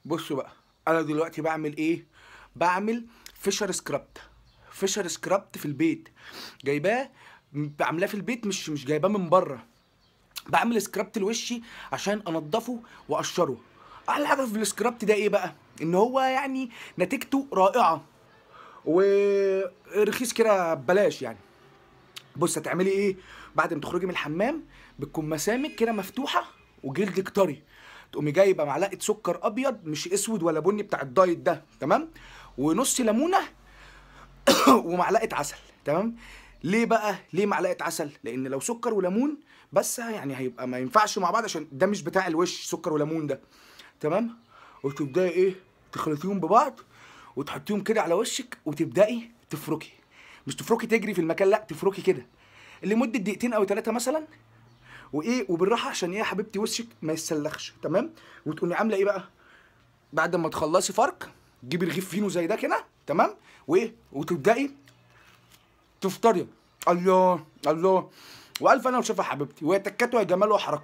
بصوا بقى، انا دلوقتي بعمل ايه؟ بعمل فيشر سكرابت. فيشر سكرابت في البيت، جايباه، بعملاه في البيت، مش جايباه من بره. بعمل سكرابت لوشي عشان انضفه واقشره. احلى حاجه في السكرابت ده ايه بقى؟ ان هو يعني نتيجته رائعه ورخيص كده ببلاش يعني. بص هتعملي ايه بعد ما تخرجي من الحمام؟ بتكون مسامك كده مفتوحه وجلدك طري، تقومي جايبه معلقه سكر ابيض مش اسود ولا بني بتاع الدايت ده، تمام، ونص ليمونه ومعلقه عسل، تمام. ليه بقى ليه معلقه عسل؟ لان لو سكر وليمون بس يعني هيبقى ما ينفعش مع بعض، عشان ده مش بتاع الوش سكر وليمون ده، تمام. وتبداي ايه؟ تخلطيهم ببعض وتحطيهم كده على وشك وتبداي تفركي. مش تفركي تجري في المكان، لا، تفركي كده لمده دقيقتين او ثلاثه مثلا. وايه، وبالراحه عشان ايه يا حبيبتي وشك ما يتسلخش، تمام. وتقومي عامله ايه بقى بعد ما تخلصي فرك؟ تجيبي رغيف فينو زي ده كده، تمام، وايه، وتبداي تفطري. الله الله، والف انا وشفا حبيبتي، وهي تكات ويا جمال وحركات.